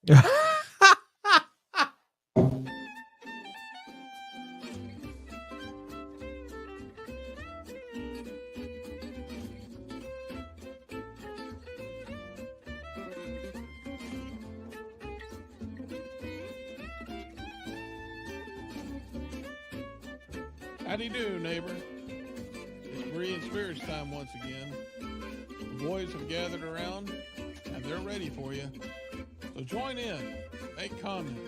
Howdy do, neighbor. It's Berean Spirits time once again. The boys have gathered around and they're ready for you. So join in, make comments,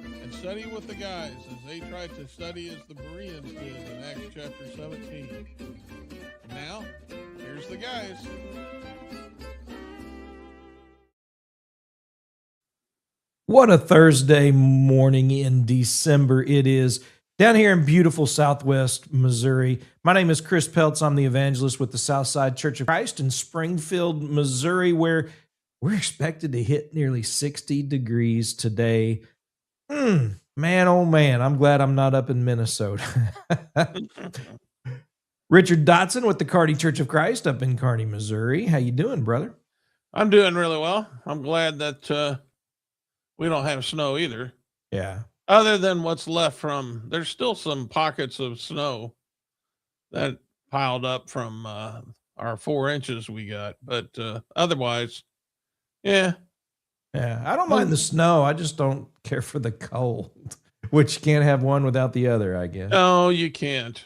and study with the guys as they try to study as the Bereans did in Acts chapter 17. And now, here's the guys. What a Thursday morning in December it is down here in beautiful Southwest Missouri. My name is Chris Peltz. I'm the evangelist with the Southside Church of Christ in Springfield, Missouri, where we're expected to hit nearly 60 degrees today. Man, oh man, I'm glad I'm not up in Minnesota. Richard Dotson with the Kearney Church of Christ up in Kearney, Missouri. How you doing, brother? I'm doing really well. I'm glad that we don't have snow either. Yeah. Other than what's left from, there's still some pockets of snow that piled up from our 4 inches we got. But otherwise, yeah. Yeah, I don't mind the snow. I just don't care for the cold, which you can't have one without the other, I guess. No, you can't.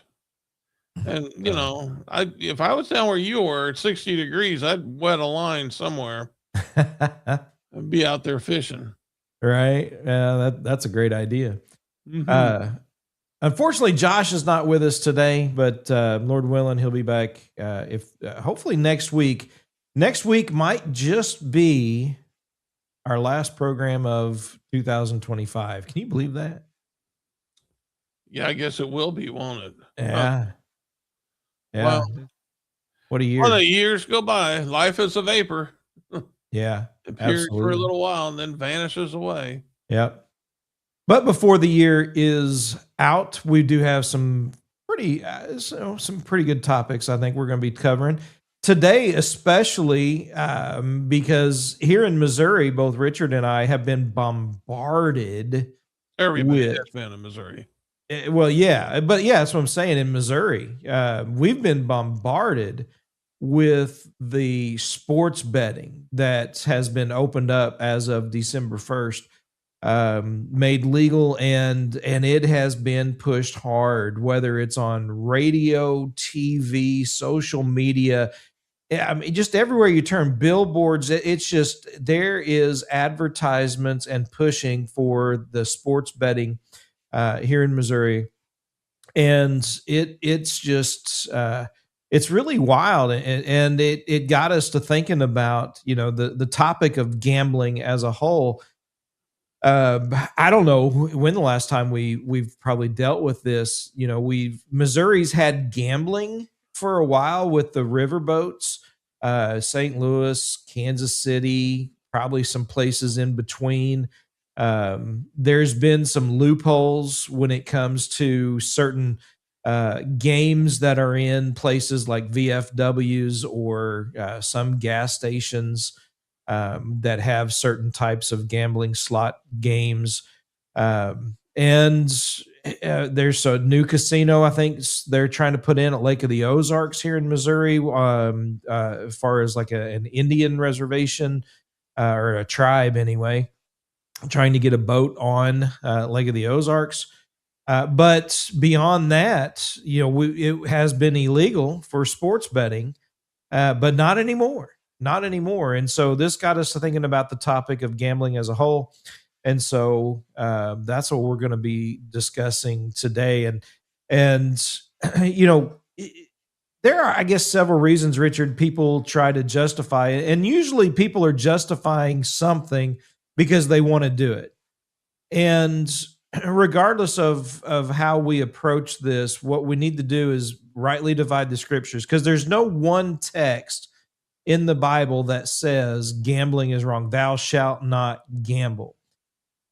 And, you know, if I was down where you were at 60 degrees, I'd wet a line somewhere and be out there fishing. Right? That's a great idea. Mm-hmm. Unfortunately, Josh is not with us today, but Lord willing, he'll be back hopefully next week. Next week might just be our last program of 2025. Can you believe that? Yeah, I guess it will be, won't it? Yeah. Yeah. Well, what a year. Well, the years go by. Life is a vapor. Yeah. It appears absolutely. for a little while and then vanishes away. Yep. But before the year is out, we do have some pretty good topics I think we're going to be covering today, especially because here in Missouri, both Richard and I have been bombarded. Everybody has been in Missouri. Well, yeah, but yeah, that's what I'm saying. In Missouri, we've been bombarded with the sports betting that has been opened up as of December 1st, made legal, and it has been pushed hard, whether it's on radio, TV, social media. I mean, just everywhere you turn, billboards, it's just, there is advertisements and pushing for the sports betting here in Missouri. And it's just, it's really wild, and it got us to thinking about, you know, the topic of gambling as a whole. I don't know when the last time we've probably dealt with this. You know, Missouri's had gambling for a while with the riverboats, St. Louis, Kansas City, probably some places in between. There's been some loopholes when it comes to certain games that are in places like VFWs or some gas stations that have certain types of gambling slot games. And there's a new casino, I think they're trying to put in at Lake of the Ozarks here in Missouri, as far as like an Indian reservation or a tribe anyway, trying to get a boat on Lake of the Ozarks. But beyond that, you know, it has been illegal for sports betting, but not anymore. Not anymore. And so this got us to thinking about the topic of gambling as a whole. And so that's what we're going to be discussing today. And you know, there are, I guess, several reasons, Richard, people try to justify it. And usually people are justifying something because they want to do it. And regardless of how we approach this, what we need to do is rightly divide the scriptures, because there's no one text in the Bible that says gambling is wrong. Thou shalt not gamble.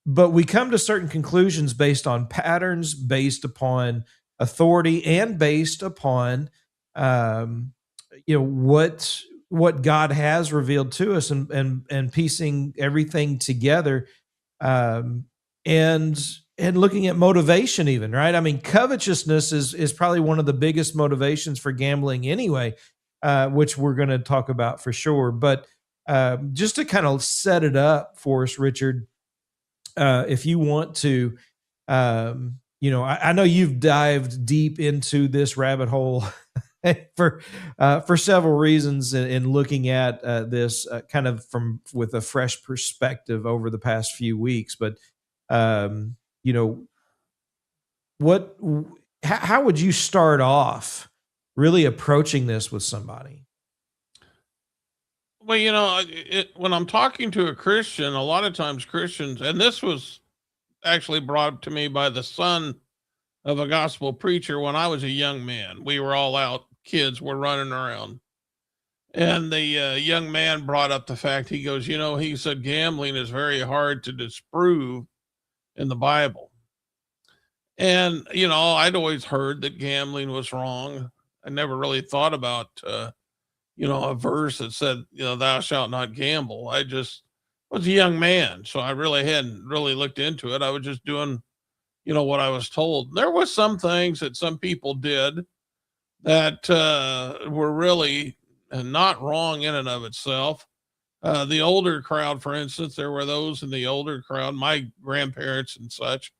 But we come to certain conclusions based on patterns, based upon authority, and based upon what what God has revealed to us, and piecing everything together, um, and looking at motivation, even, right? I mean, covetousness is probably one of the biggest motivations for gambling anyway, which we're going to talk about for sure. But just to kind of set it up for us, Richard, if you want to, I know you've dived deep into this rabbit hole for several reasons, in looking at this kind of from with a fresh perspective over the past few weeks. But um, you know, what, how would you start off really approaching this with somebody? Well, when I'm talking to a Christian, a lot of times Christians, and this was actually brought to me by the son of a gospel preacher when I was a young man. We were all out, kids were running around. And the young man brought up the fact, he goes, he said, gambling is very hard to disprove in the Bible. And, I'd always heard that gambling was wrong. I never really thought about, a verse that said, thou shalt not gamble. I just was a young man. So I really hadn't really looked into it. I was just doing, what I was told. There was some things that some people did that were really not wrong in and of itself. The older crowd, for instance, there were those in the older crowd, my grandparents and such,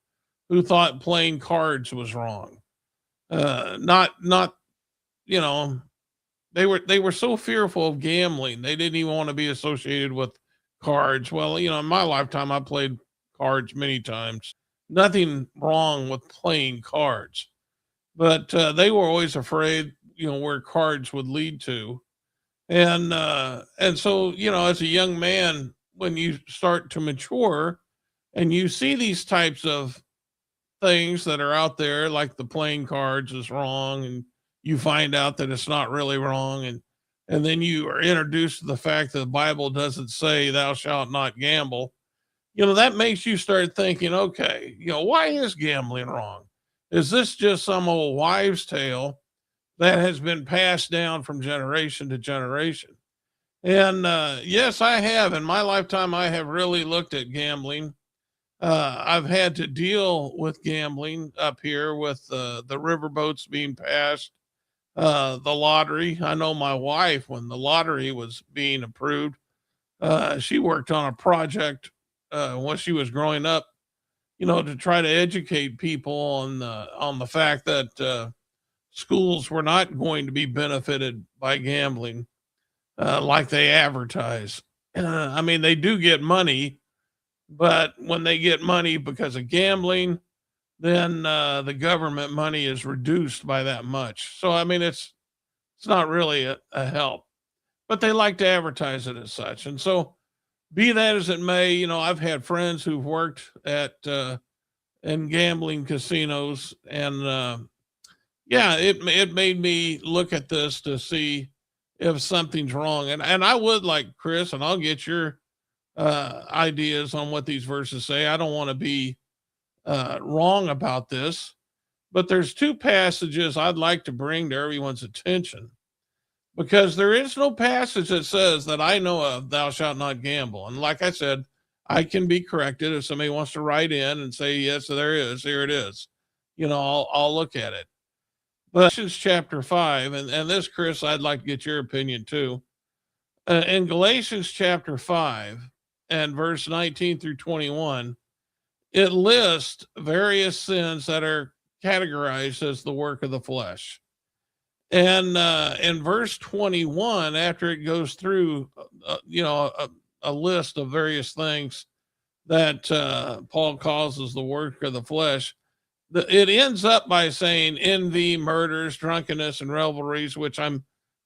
who thought playing cards was wrong. Not, you know, they were so fearful of gambling. They didn't even want to be associated with cards. Well, in my lifetime, I played cards many times. Nothing wrong with playing cards, but they were always afraid, where cards would lead to. And so, as a young man, when you start to mature and you see these types of things that are out there, like the playing cards is wrong, and you find out that it's not really wrong, and then you are introduced to the fact that the Bible doesn't say thou shalt not gamble. That makes you start thinking, okay, why is gambling wrong? Is this just some old wives' tale that has been passed down from generation to generation? And yes, I have. In my lifetime, I have really looked at gambling. I've had to deal with gambling up here with the riverboats being passed, the lottery. I know my wife, when the lottery was being approved, she worked on a project when she was growing up, to try to educate people on the fact that schools were not going to be benefited by gambling like they advertise. I mean, they do get money, but when they get money because of gambling, then the government money is reduced by that much. So I mean, it's not really a help, but they like to advertise it as such. And so, be that as it may, I've had friends who've worked at in gambling casinos, and yeah, it made me look at this to see if something's wrong. And I would like Chris, and I'll get your ideas on what these verses say. I don't want to be wrong about this, but there's two passages I'd like to bring to everyone's attention, because there is no passage that says that I know of, thou shalt not gamble. And like I said, I can be corrected if somebody wants to write in and say, yes, there is, here it is. I'll look at it. But Galatians chapter 5, and this, Chris, I'd like to get your opinion too. In Galatians chapter 5 and verse 19 through 21, it lists various sins that are categorized as the work of the flesh. And in verse 21, after it goes through, a list of various things that Paul calls as the work of the flesh, it ends up by saying envy, murders, drunkenness, and revelries, which I'm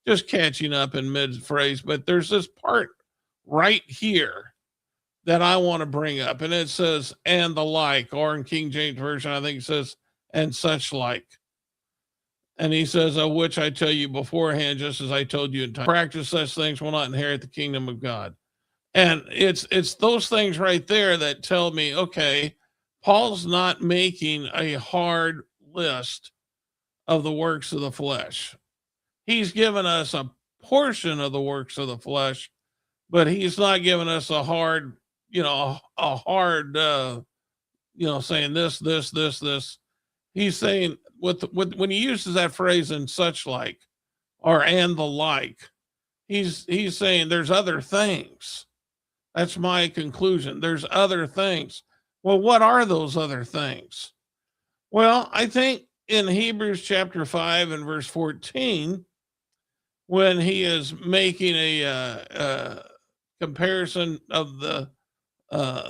just catching up in mid phrase. But there's this part right here that I want to bring up, and it says, and the like, or in King James Version, I think it says, and such like. And he says, of which I tell you beforehand, just as I told you in time, practice such things will not inherit the kingdom of God. And it's those things right there that tell me, okay, Paul's not making a hard list of the works of the flesh. He's given us portion of the works of the flesh, but he's not giving us a hard, a hard, saying this. He's saying with when he uses that phrase and such like, or and the like, he's saying there's other things. That's my conclusion. There's other things. Well, what are those other things? Well, I think in Hebrews chapter 5 and verse 14, when he is making a comparison of the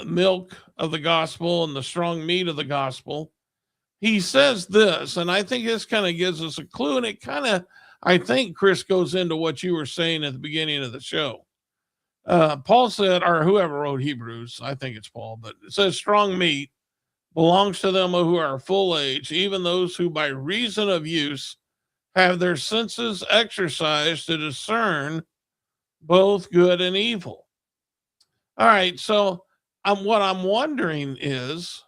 milk of the gospel and the strong meat of the gospel, he says this, and I think this kind of gives us a clue, and it kind of, I think, Chris, goes into what you were saying at the beginning of the show. Paul said, or whoever wrote Hebrews, I think it's Paul, but it says strong meat belongs to them who are full age, even those who by reason of use have their senses exercised to discern both good and evil. All right, so what I'm wondering is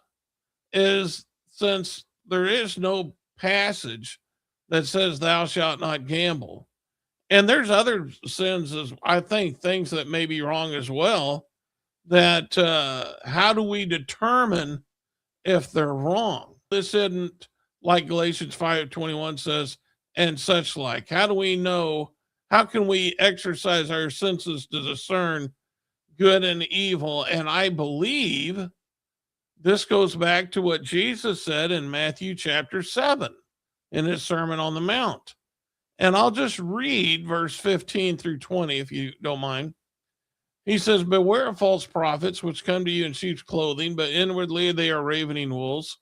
since there is no passage that says thou shalt not gamble, and there's other sins, as I think, things that may be wrong as well, that how do we determine if they're wrong? This isn't like Galatians 5:21 says, and such like. How do we know? How can we exercise our senses to discern good and evil? And I believe this goes back to what Jesus said in Matthew chapter 7 in his Sermon on the Mount. And I'll just read verse 15 through 20, if you don't mind. He says, beware of false prophets, which come to you in sheep's clothing, but inwardly they are ravening wolves.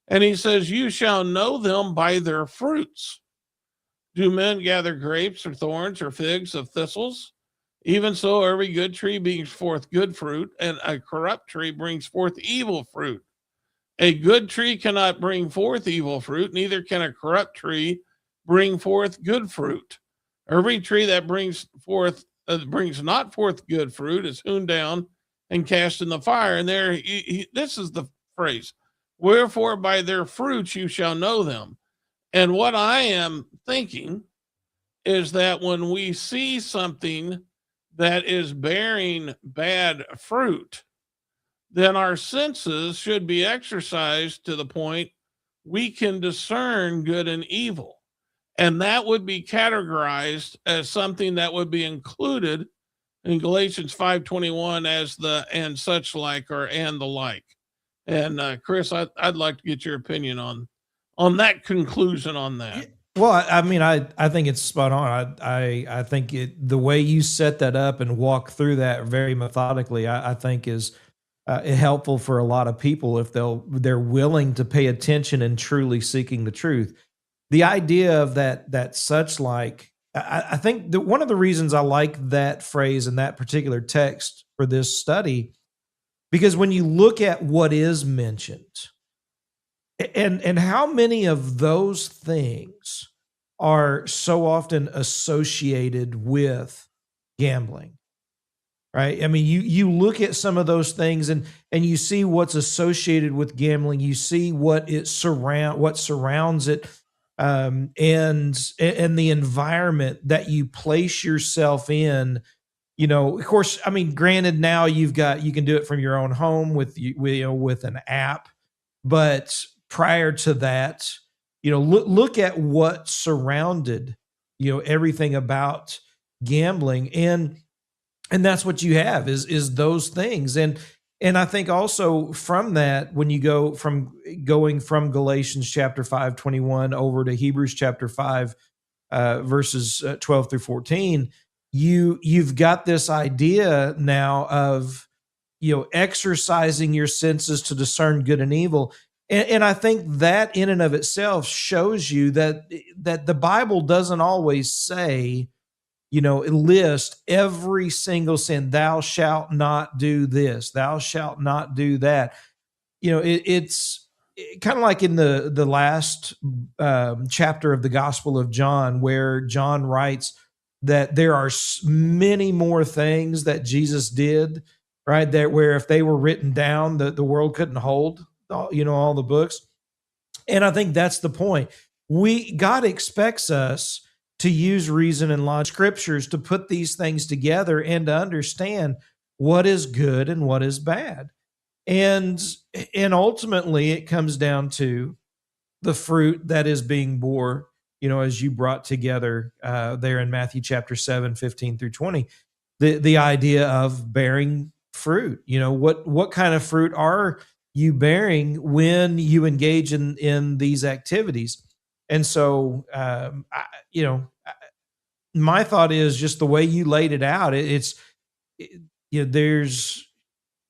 And he says, you shall know them by their fruits. Do men gather grapes or thorns or figs of thistles? Even so, every good tree brings forth good fruit, and a corrupt tree brings forth evil fruit. A good tree cannot bring forth evil fruit, neither can a corrupt tree bring forth good fruit. Every tree that brings not forth good fruit is hewn down and cast in the fire. And there, this is the phrase: wherefore by their fruits you shall know them. And what I am thinking is that when we see something that is bearing bad fruit, then our senses should be exercised to the point we can discern good and evil. And that would be categorized as something that would be included in Galatians 5:21 as the and such like, or and the like. And Chris, I'd like to get your opinion on that conclusion on that. Well, I mean, I think it's spot on. I think the way you set that up and walk through that very methodically, I think is helpful for a lot of people if they're willing to pay attention and truly seeking the truth. The idea of that such like, I think that one of the reasons I like that phrase and that particular text for this study, because when you look at what is mentioned and how many of those things are so often associated with gambling, right? I mean, you look at some of those things and you see what's associated with gambling. You see what surrounds it. And the environment that you place yourself in, of course, I mean, granted, now you can do it from your own home with an app, but prior to that, look at what surrounded, everything about gambling, and that's what you have is those things. And I think also from that, when you going from Galatians chapter 5:21 over to Hebrews chapter 5, verses 12 through 14, you've got this idea now of, exercising your senses to discern good and evil. And I think that in and of itself shows you that the Bible doesn't always say, list every single sin. Thou shalt not do this. Thou shalt not do that. It's kind of like in the last chapter of the Gospel of John, where John writes that there are many more things that Jesus did, right? That where if they were written down, the world couldn't hold, all the books. And I think that's the point. God expects us to use reason and logic, scriptures, to put these things together and to understand what is good and what is bad. And ultimately it comes down to the fruit that is being bore, as you brought together there in Matthew chapter 7, 15 through 20, the idea of bearing fruit. What kind of fruit are you bearing when you engage in these activities? And so, my thought is just the way you laid it out. There's,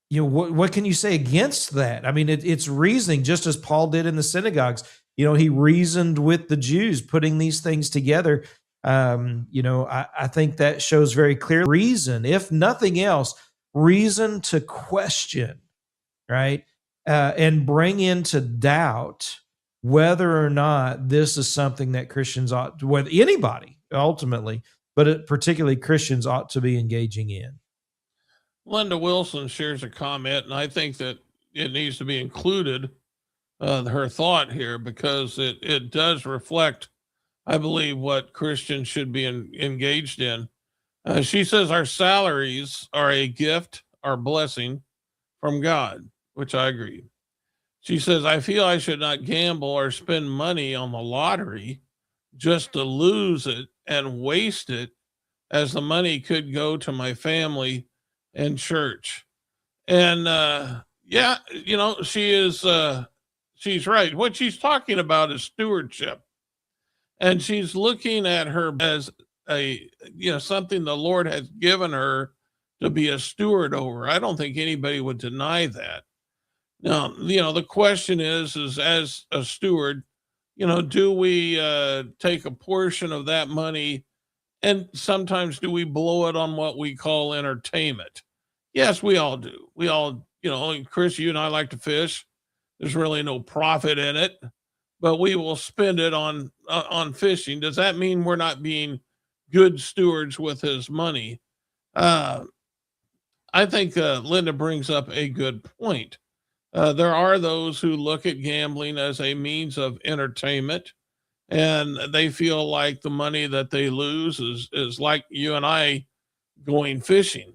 what can you say against that? I mean, it's reasoning, just as Paul did in the synagogues. He reasoned with the Jews, putting these things together. I think that shows very clear reason, if nothing else, reason to question, right? And bring into doubt whether or not this is something that Christians ought to, whether anybody ultimately, but particularly Christians ought to be engaging in. Linda Wilson shares a comment, and I think that it needs to be included, her thought here, because it does reflect, I believe, what Christians should be engaged in. She says our salaries are a gift, our blessing from God, which I agree. She says, I feel I should not gamble or spend money on the lottery just to lose it and waste it, as the money could go to my family and church. And yeah, she's right. What she's talking about is stewardship. And she's looking at her as something the Lord has given her to be a steward over. I don't think anybody would deny that. Now, the question is as a steward, do we take a portion of that money, and sometimes do we blow it on what we call entertainment? Yes, we all do. We all, Chris, you and I like to fish. There's really no profit in it, but we will spend it on fishing. Does that mean we're not being good stewards with his money? I think Linda brings up a good point. There are those who look at gambling as a means of entertainment, and they feel like the money that they lose is like you and I going fishing.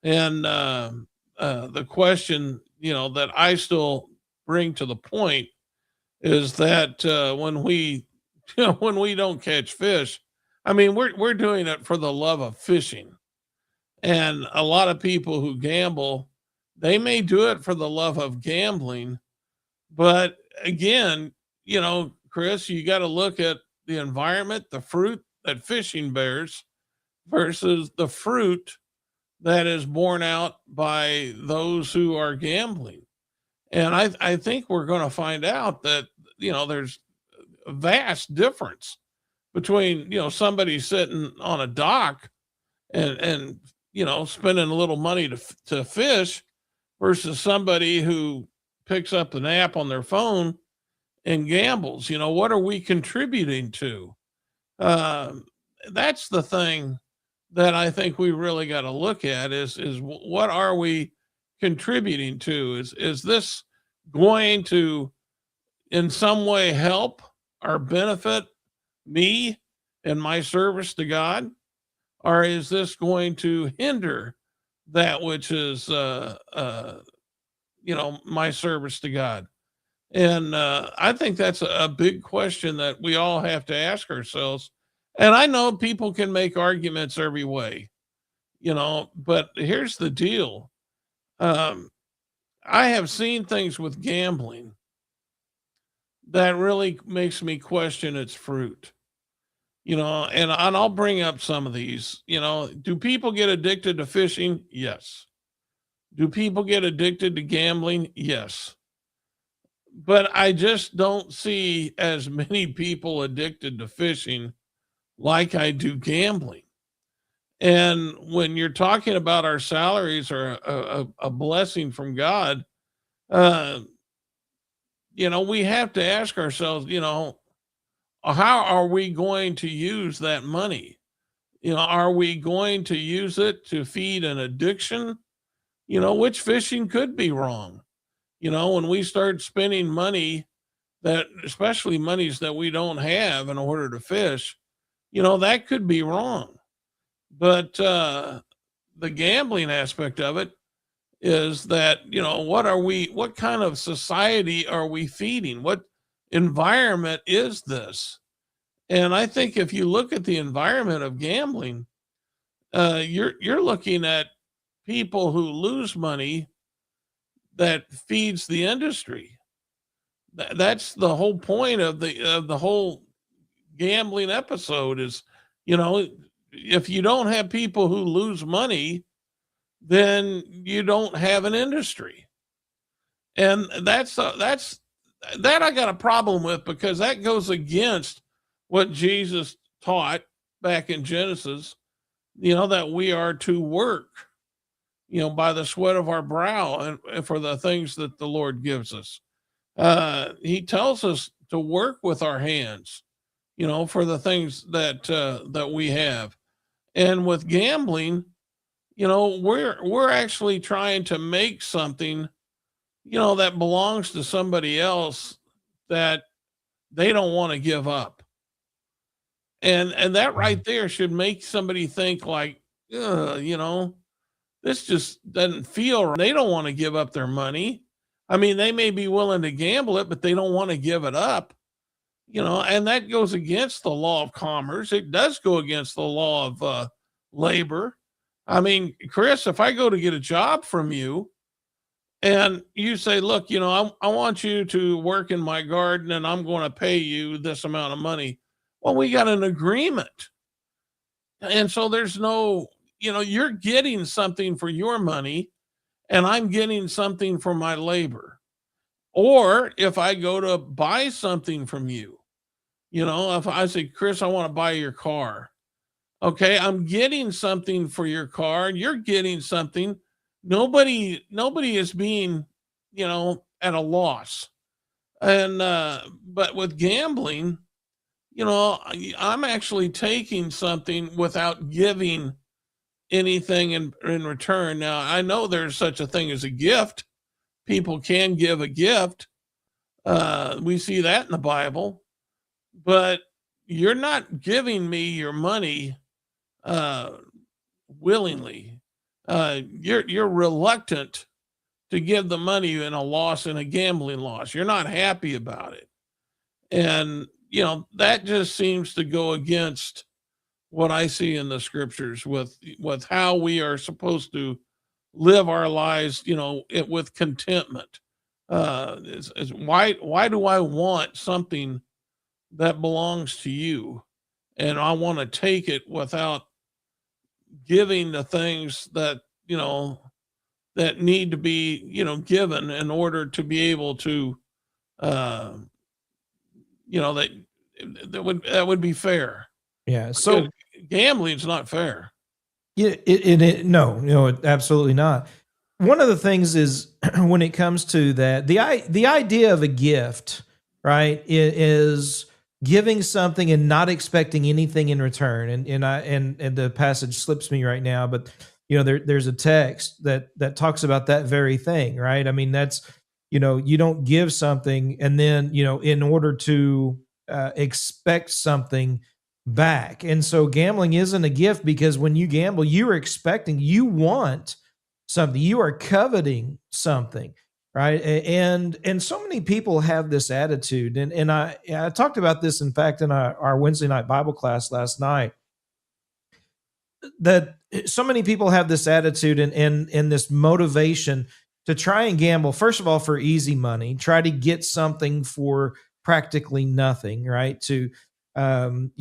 And the question, that I still bring to the point is that when we, when we don't catch fish, I mean, we're doing it for the love of fishing. And a lot of people who gamble, they may do it for the love of gambling, but again, Chris, you got to look at the environment, the fruit that fishing bears versus the fruit that is borne out by those who are gambling. And I think we're going to find out that, there's a vast difference between, somebody sitting on a dock and spending a little money to fish versus somebody who picks up an app on their phone and gambles. What are we contributing to? That's the thing that I think we really got to look at is what are we contributing to? Is this going to in some way help or benefit me and my service to God? Or is this going to hinder that which is, my service to God? And I think that's a big question that we all have to ask ourselves. And I know people can make arguments every way, but here's the deal. I have seen things with gambling that really makes me question its fruit. And I'll bring up some of these. Do people get addicted to fishing? Yes. Do people get addicted to gambling? Yes. But I just don't see as many people addicted to fishing like I do gambling. And when you're talking about our salaries are a blessing from God, uh, we have to ask ourselves, how are we going to use that money? Are we going to use it to feed an addiction? Which fishing could be wrong. When we start spending money that, especially monies that we don't have in order to fish, that could be wrong. But the gambling aspect of it is that, what kind of society are we feeding? What environment is this? And I think if you look at the environment of gambling, you're looking at people who lose money that feeds the industry. That's the whole point of the whole gambling episode is, you know, if you don't have people who lose money, then you don't have an industry. And that's that I got a problem with, because that goes against what Jesus taught back in Genesis, that we are to work, by the sweat of our brow, and for the things that the Lord gives us. He tells us to work with our hands, for the things that we have. And with gambling, we're actually trying to make something, that belongs to somebody else that they don't want to give up. And that right there should make somebody think like, this just doesn't feel right. They don't want to give up their money. I mean, they may be willing to gamble it, but they don't want to give it up, and that goes against the law of commerce. It does go against the law of labor. I mean, Chris, if I go to get a job from you and you say, look, I want you to work in my garden and I'm going to pay you this amount of money. Well, we got an agreement. And so there's no, you're getting something for your money and I'm getting something for my labor. Or if I go to buy something from you, if I say, Chris, I want to buy your car. Okay, I'm getting something for your car, and you're getting something. Nobody is being, at a loss. And but with gambling, I'm actually taking something without giving anything in return. Now, I know there's such a thing as a gift. People can give a gift. We see that in the Bible, but you're not giving me your money willingly. You're reluctant to give the money in a loss, in a gambling loss. You're not happy about it. And, that just seems to go against what I see in the scriptures with how we are supposed to live our lives, with contentment. Why do I want something that belongs to you and I want to take it without giving the things that, that need to be, given in order to be able to, that would be fair. Yeah. So Gambling's not fair. yeah, no, absolutely not. One of the things is when it comes to that, the idea of a gift, right, is giving something and not expecting anything in return. And the passage slips me right now, but there's a text that talks about that very thing, right? I mean, that's, you don't give something and then, in order to expect something back. And so gambling isn't a gift, because when you gamble, you want something, you are coveting something, right? And so many people have this attitude, and I talked about this, in fact, in our Wednesday night Bible class last night, that so many people have this attitude and this motivation to try and gamble, first of all, for easy money, try to get something for practically nothing, right? To and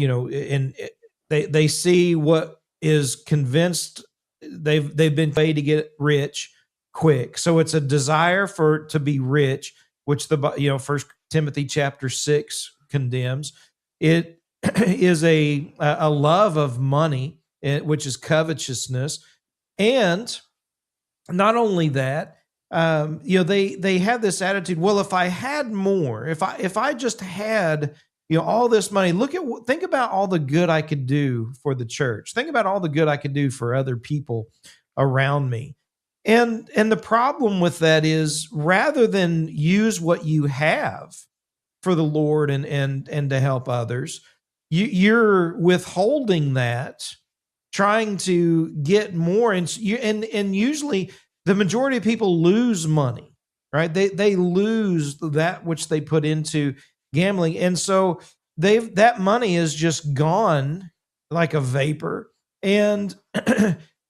they see what is convinced they've been paid to get rich quick. So it's a desire to be rich, which the First Timothy chapter 6 condemns. It is a love of money, which is covetousness, and not only that, they have this attitude. Well, if I had more, if I just had all this money, think about all the good I could do for the church. Think about all the good I could do for other people around me. And the problem with that is, rather than use what you have for the Lord and to help others, you're withholding that, trying to get more, and usually the majority of people lose money, right? They lose that which they put into gambling, and so that money is just gone like a vapor, and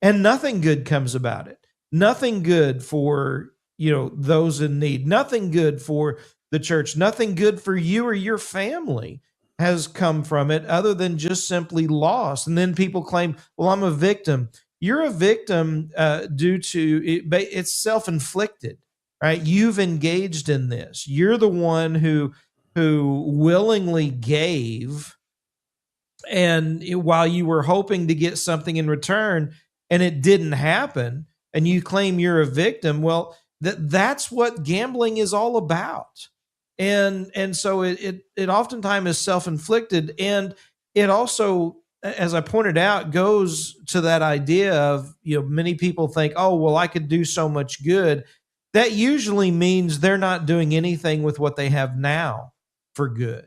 and nothing good comes about it. Nothing good for those in need. Nothing good for the church. Nothing good for you or your family has come from it other than just simply loss. And then people claim, well, I'm a victim. You're a victim due to it's self-inflicted, right? You've engaged in this. You're the one who willingly gave, and while you were hoping to get something in return and it didn't happen, and you claim you're a victim. Well, that's what gambling is all about. And so it oftentimes is self-inflicted, and it also, as I pointed out, goes to that idea of, many people think, oh, well, I could do so much good. That usually means they're not doing anything with what they have now for good.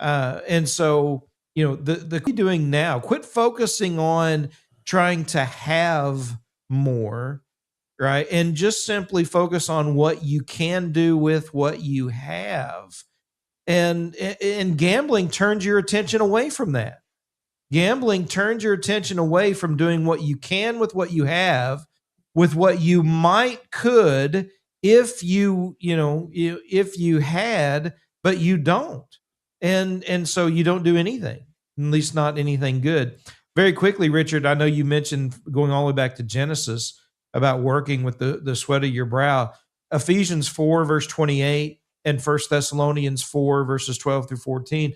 And so, the doing now, quit focusing on trying to have more, right? And just simply focus on what you can do with what you have. And gambling turns your attention away from that. Gambling turns your attention away from doing what you can with what you have, with what you could if if you had, but you don't. And so you don't do anything, at least not anything good. Very quickly, Richard, I know you mentioned going all the way back to Genesis about working with the sweat of your brow. Ephesians 4, verse 28, and 1 Thessalonians 4, verses 12 through 14,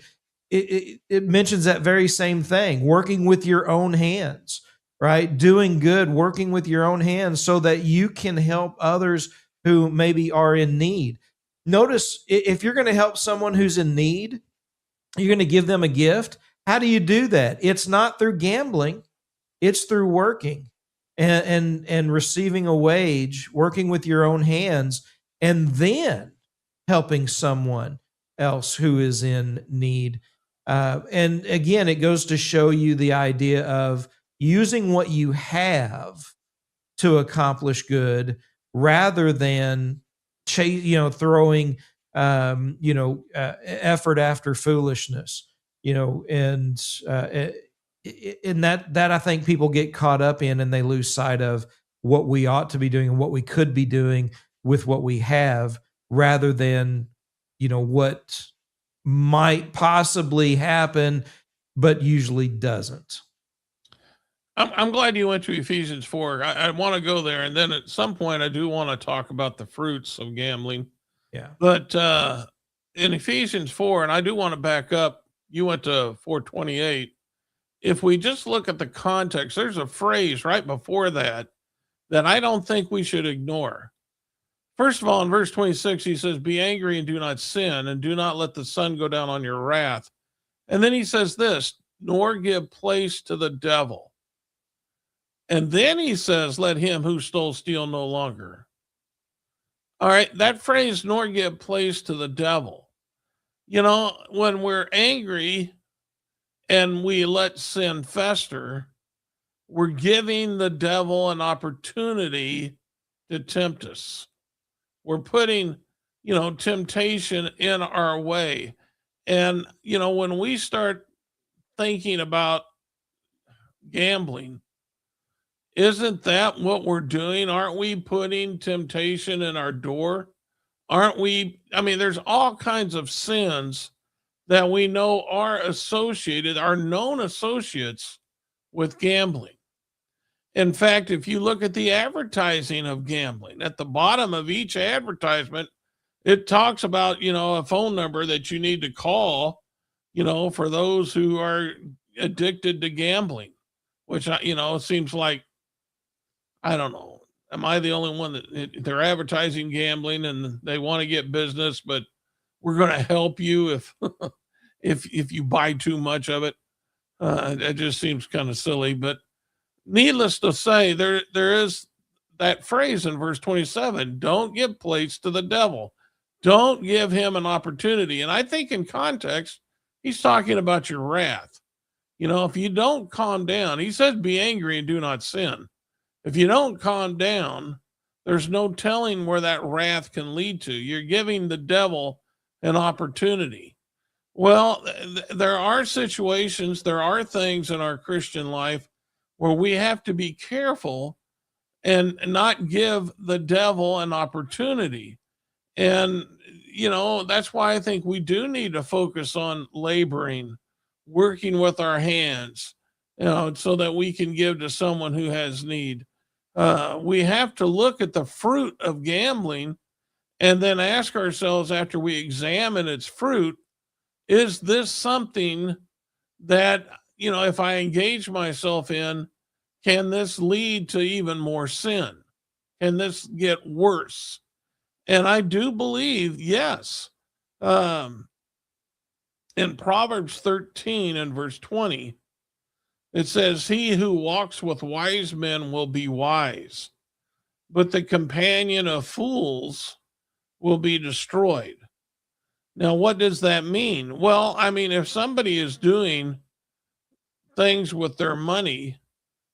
it mentions that very same thing, working with your own hands, right? Doing good, working with your own hands so that you can help others who maybe are in need. Notice, if you're going to help someone who's in need, you're going to give them a gift. How do you do that? It's not through gambling. It's through working and receiving a wage, working with your own hands, and then helping someone else who is in need. And again, it goes to show you the idea of using what you have to accomplish good rather than throwing effort after foolishness. And that I think people get caught up in, and they lose sight of what we ought to be doing and what we could be doing with what we have, rather than what might possibly happen but usually doesn't. I'm glad you went to Ephesians 4. I want to go there, and then at some point I do want to talk about the fruits of gambling. Yeah. But in Ephesians 4, and I do want to back up, you went to 4:28. If we just look at the context, there's a phrase right before that I don't think we should ignore. First of all, in verse 26, he says, be angry and do not sin, and do not let the sun go down on your wrath. And then he says this, nor give place to the devil. And then he says, let him who stole steal no longer. All right, that phrase, nor give place to the devil. When we're angry and we let sin fester, we're giving the devil an opportunity to tempt us. We're putting, temptation in our way. And, when we start thinking about gambling, isn't that what we're doing? Aren't we putting temptation in our door? Aren't we? I mean, there's all kinds of sins that we know are known associates with gambling. In fact, if you look at the advertising of gambling, at the bottom of each advertisement, it talks about, a phone number that you need to call, for those who are addicted to gambling, which, seems like, I don't know. Am I the only one that they're advertising gambling and they want to get business, but we're going to help you if if you buy too much of it? It just seems kind of silly. But needless to say, there is that phrase in verse 27: "Don't give place to the devil. Don't give him an opportunity." And I think in context, He's talking about your wrath. If you don't calm down, he says, be angry and do not sin. If you don't calm down, there's no telling where that wrath can lead to. You're giving the devil an opportunity. Well, there are situations, there are things in our Christian life where we have to be careful and not give the devil an opportunity. And, that's why I think we do need to focus on laboring, working with our hands, so that we can give to someone who has need. We have to look at the fruit of gambling and then ask ourselves, after we examine its fruit, is this something that, if I engage myself in, can this lead to even more sin? Can this get worse? And I do believe, yes. In Proverbs 13 and verse 20, it says, he who walks with wise men will be wise, but the companion of fools will be destroyed. Now, what does that mean? Well, I mean, if somebody is doing things with their money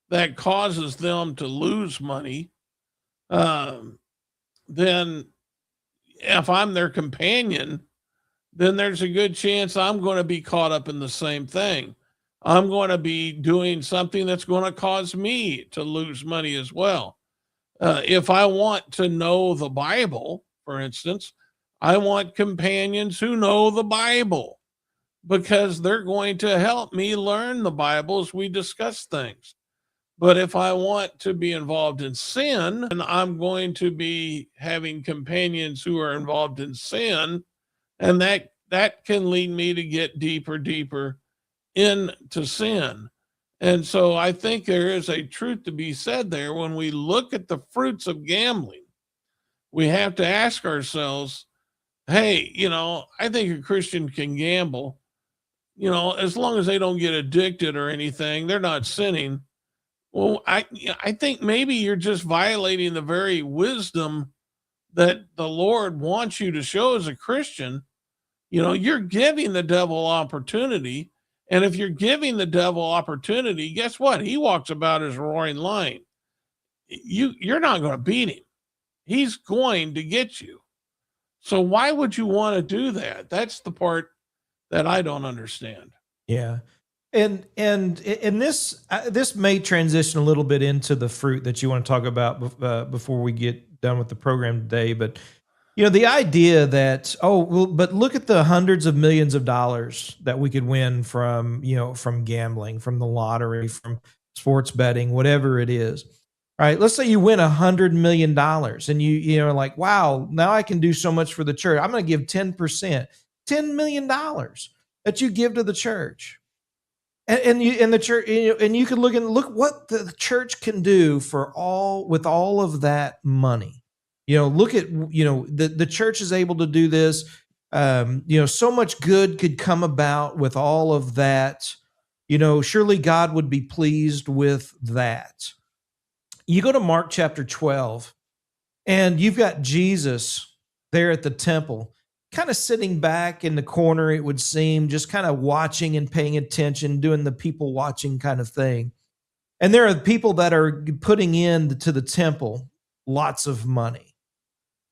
that causes them to lose money, then if I'm their companion, then there's a good chance I'm going to be caught up in the same thing. I'm going to be doing something that's going to cause me to lose money as well. If I want to know the Bible, for instance, I want companions who know the Bible, because they're going to help me learn the Bible as we discuss things. But if I want to be involved in sin, and I'm going to be having companions who are involved in sin, and that can lead me to get deeper into sin. And so I think there is a truth to be said there. When we look at the fruits of gambling, we have to ask ourselves, hey, I think a Christian can gamble, as long as they don't get addicted or anything, they're not sinning. Well, I think maybe you're just violating the very wisdom that the Lord wants you to show as a Christian. You're giving the devil opportunity. And if you're giving the devil opportunity, guess what? He walks about as a roaring lion. You're not going to beat him. He's going to get you. So why would you want to do that? That's the part that I don't understand. Yeah. And this may transition a little bit into the fruit that you want to talk about before we get done with the program today. But the idea that, but look at the hundreds of millions of dollars that we could win from gambling, from the lottery, from sports betting, whatever it is. All right, let's say you win $100 million and you're like, wow, now I can do so much for the church. I'm going to give 10%, $10 million that you give to the church. And the church, and you can look what the church can do with all of that money. Look at the church is able to do this. So much good could come about with all of that. Surely God would be pleased with that. You go to Mark chapter 12, and you've got Jesus there at the temple, kind of sitting back in the corner, it would seem, just kind of watching and paying attention, doing the people watching kind of thing. And there are people that are putting in to the temple lots of money.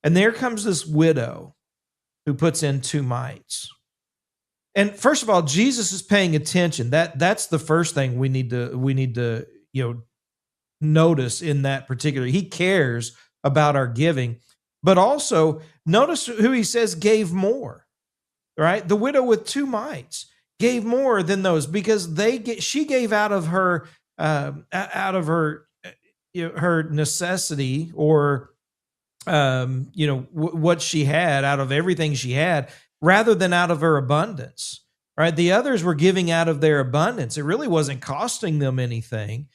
And there comes this widow who puts in 2 mites. And first of all, Jesus is paying attention. That's the first thing we need to notice in that particular. He cares about our giving. But also, notice who he says gave more, right? The widow with 2 mites gave more than those, because she gave out of her her necessity, or what she had, out of everything she had, rather than out of her abundance, right? The others were giving out of their abundance. It really wasn't costing them anything.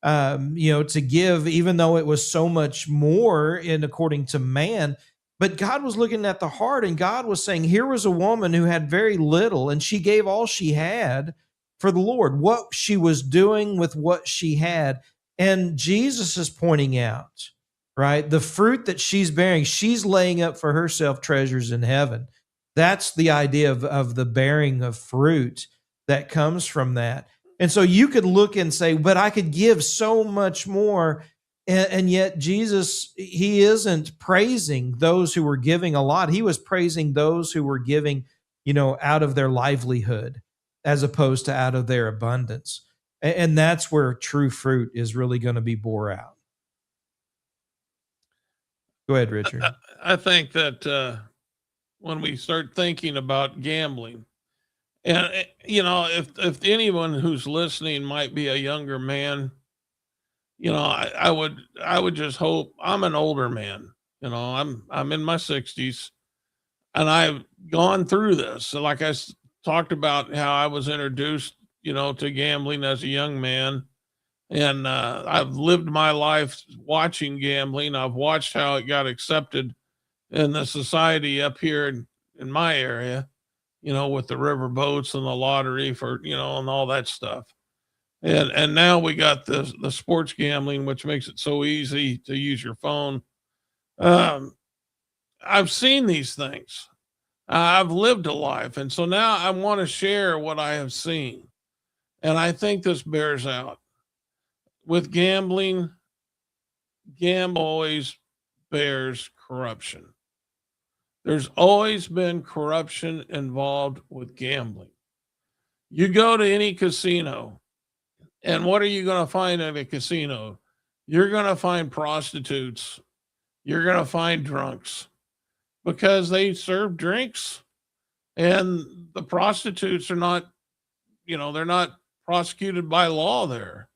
To give, even though it was so much more according to man. But God was looking at the heart, and God was saying, here was a woman who had very little, and she gave all she had for the Lord, what she was doing with what she had. And Jesus is pointing out, right, the fruit that she's bearing. She's laying up for herself treasures in heaven. That's the idea of the bearing of fruit that comes from that. And so you could look and say, but I could give so much more. And yet Jesus, he isn't praising those who were giving a lot. He was praising those who were giving, out of their livelihood as opposed to out of their abundance. And that's where true fruit is really going to be bore out. Go ahead, Richard. I think that when we start thinking about gambling, and if anyone who's listening might be a younger man, I would just hope. I'm an older man. I'm in my 60s, and I've gone through this. So like talked about how I was introduced, to gambling as a young man. And I've lived my life watching gambling. I've watched how it got accepted in the society up here in my area, with the river boats and the lottery for, and all that stuff. And now we got the sports gambling, which makes it so easy to use your phone. I've seen these things. I've lived a life. And so now I want to share what I have seen. And I think this bears out. With gambling, always bears corruption. There's always been corruption involved with gambling. You go to any casino, and what are you going to find at a casino? You're going to find prostitutes. You're going to find drunks because they serve drinks, and the prostitutes are not, they're not prosecuted by law there.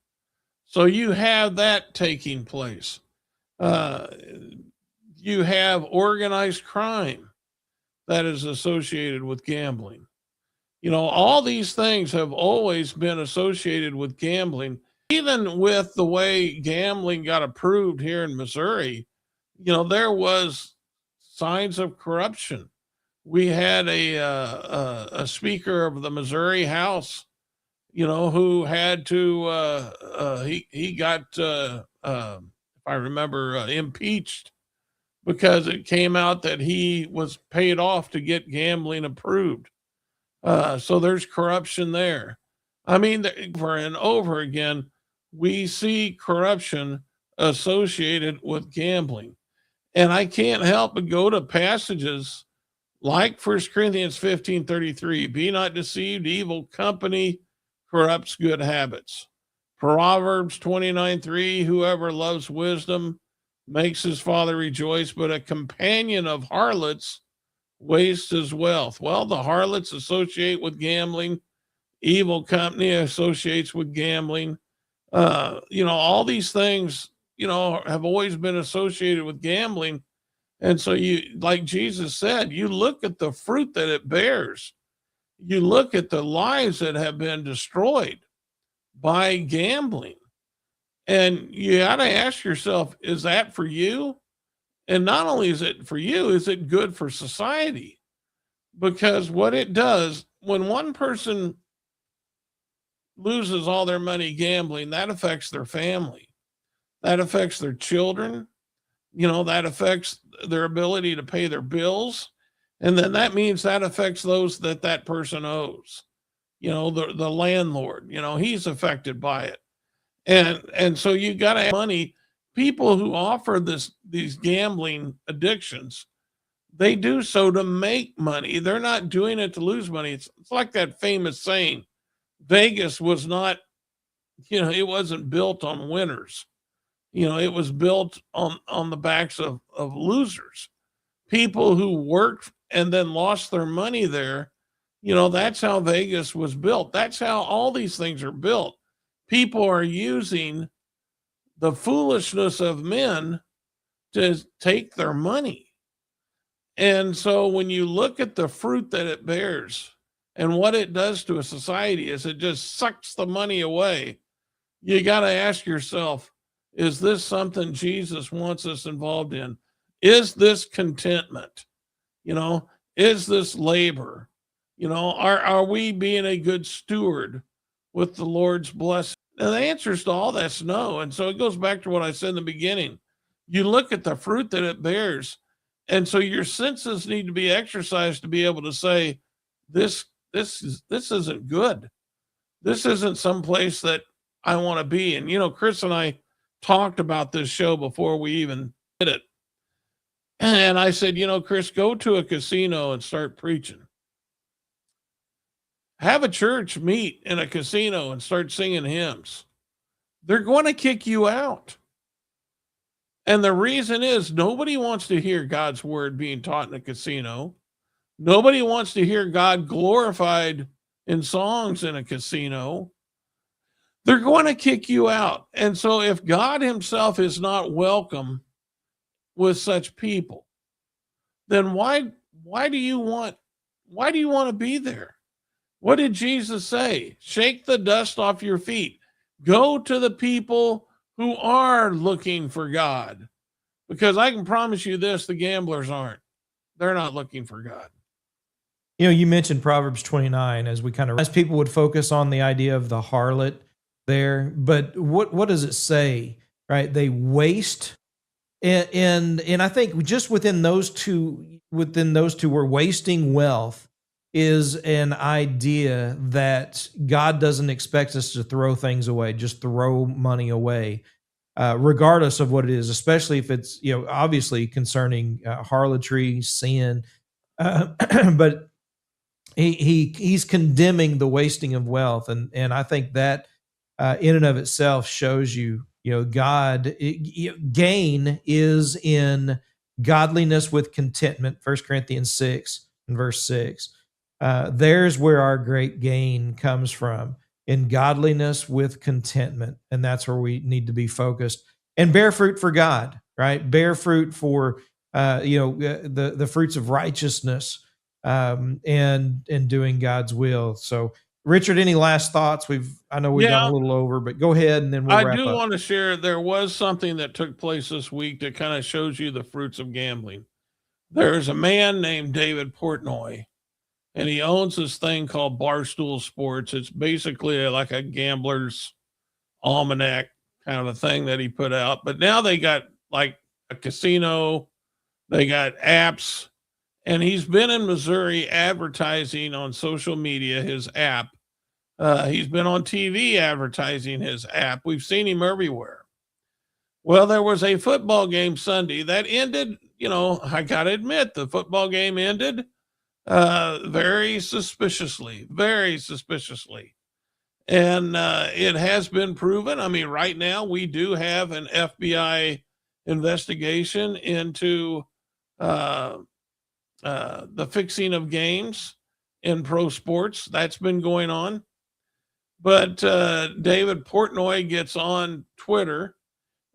So you have that taking place. You have organized crime that is associated with gambling. All these things have always been associated with gambling. Even with the way gambling got approved here in Missouri, there was signs of corruption. We had a speaker of the Missouri House, who had to, he got, if I remember, impeached because it came out that he was paid off to get gambling approved. So there's corruption there. I mean, over and over again, we see corruption associated with gambling. And I can't help but go to passages like 1 Corinthians 15:33, be not deceived, evil company corrupts good habits. Proverbs 29:3, whoever loves wisdom makes his father rejoice, but a companion of harlots wastes his wealth. Well, the harlots associate with gambling. Evil company associates with gambling. All these things, have always been associated with gambling. And so like Jesus said, you look at the fruit that it bears. You look at the lives that have been destroyed by gambling. And you got to ask yourself, is that for you? And not only is it for you, is it good for society? Because what it does, when one person loses all their money gambling, that affects their family. That affects their children. That affects their ability to pay their bills. And then that means that affects those that person owes. The landlord, he's affected by it. And so you got to have money. People who offer these gambling addictions, they do so to make money. They're not doing it to lose money. It's like that famous saying, Vegas was not, it wasn't built on winners. It was built on the backs of losers, people who worked and then lost their money there. That's how Vegas was built. That's how all these things are built. People are using the foolishness of men to take their money. And so when you look at the fruit that it bears and what it does to a society is it just sucks the money away. You got to ask yourself, is this something Jesus wants us involved in? Is this contentment? Is this labor? Are we being a good steward with the Lord's blessing? And the answers to all that's no. And so it goes back to what I said in the beginning. You look at the fruit that it bears, And so your senses need to be exercised to be able to say, this isn't good. This isn't someplace that I want to be. And Chris and I talked about this show before we even did it. And I said, Chris, go to a casino and start preaching. Have a church meet in a casino and start singing hymns. They're going to kick you out. And the reason is nobody wants to hear God's word being taught in a casino. Nobody wants to hear God glorified in songs in a casino. They're going to kick you out. And so if God himself is not welcome with such people, then why do you want to be there? What did Jesus say? Shake the dust off your feet. Go to the people who are looking for God. Because I can promise you this, the gamblers aren't. They're not looking for God. You mentioned Proverbs 29 as people would focus on the idea of the harlot there, but what does it say? Right? They waste, and I think just within those two, we're wasting wealth is an idea that God doesn't expect us to throw things away, just throw money away, regardless of what it is, especially if it's obviously concerning harlotry, sin, but he's condemning the wasting of wealth, and I think that in and of itself shows God gain is in godliness with contentment. 1 Corinthians 6 and verse 6. There's where our great gain comes from, in godliness with contentment, and that's where we need to be focused and bear fruit for God. Right, bear fruit for the fruits of righteousness. And doing God's will. So, Richard, any last thoughts? I know we've gone a little over, but go ahead and then we'll wrap up. I do want to share, there was something that took place this week that kind of shows you the fruits of gambling. There's a man named David Portnoy, and he owns this thing called Barstool Sports. It's basically like a gambler's almanac kind of a thing that he put out. But now they got like a casino, they got apps. And he's been in Missouri advertising on social media his app. He's been on TV advertising his app. We've seen him everywhere. Well, there was a football game Sunday that ended, I got to admit, the football game ended very suspiciously. And it has been proven. I mean, right now we do have an FBI investigation into the fixing of games in pro sports. That's been going on. But David Portnoy gets on Twitter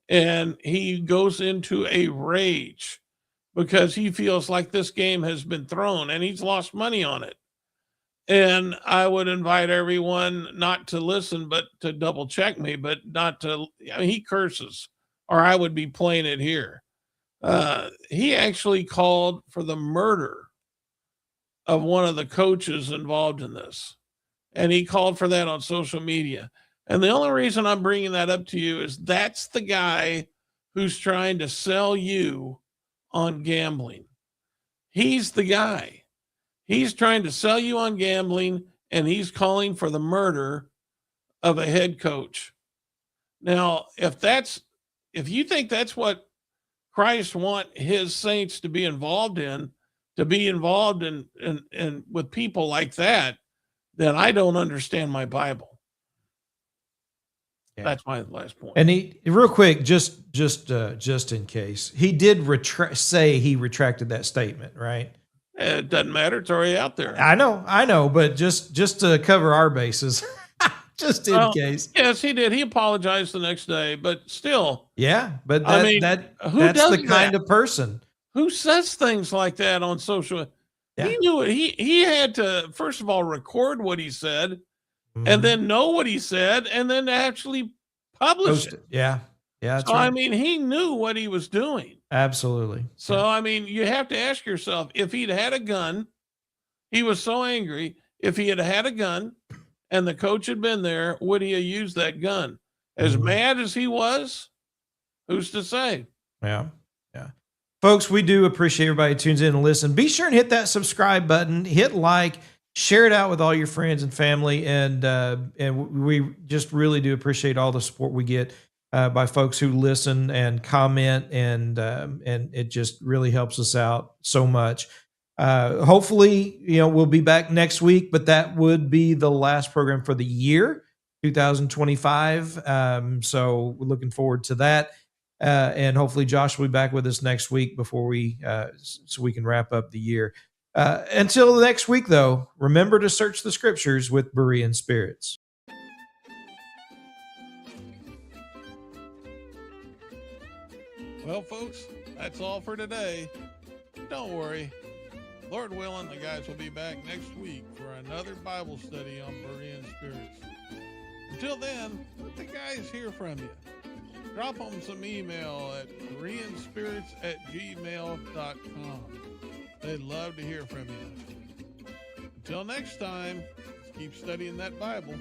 and he goes into a rage because he feels like this game has been thrown and he's lost money on it. And I would invite everyone not to listen, but to double check me, but not to, he curses, or I would be playing it here. He actually called for the murder of one of the coaches involved in this. And he called for that on social media. And the only reason I'm bringing that up to you is that's the guy who's trying to sell you on gambling. He's the guy. He's trying to sell you on gambling, and he's calling for the murder of a head coach. Now, if you think that's what Christ want his saints to be involved in with people like that, then I don't understand my Bible. Yeah. That's my last point. And he, real quick, just in case, he did say he retracted that statement, right? It doesn't matter. It's already out there. I know, but just to cover our bases, just in case. Yes, he did. He apologized the next day, but still. Yeah, but that's the kind of person who says things like that on social. Yeah. He knew it. He had to, first of all, record what he said, and then know what he said, and then actually publish it. Yeah. Yeah. So, right. I mean, he knew what he was doing. Absolutely. So, yeah. I mean, you have to ask yourself, if he'd had a gun, he was so angry. If he had had a gun and the coach had been there, would he have used that gun? As mad as he was, who's to say? Yeah. Yeah. Folks, we do appreciate everybody who tunes in and listen. Be sure and hit that subscribe button, hit like, share it out with all your friends and family, and we just really do appreciate all the support we get by folks who listen and comment, and it just really helps us out so much. Hopefully, we'll be back next week, but that would be the last program for the year, 2025. So we're looking forward to that. And hopefully Josh will be back with us next week before so we can wrap up the year. Until next week, though, remember to search the scriptures with Berean spirits. Well, folks, that's all for today. Don't worry. Lord willing, the guys will be back next week for another Bible study on Berean spirits. Until then, let the guys hear from you. Drop them some email at bereanspirits@gmail.com. They'd love to hear from you. Until next time, let's keep studying that Bible.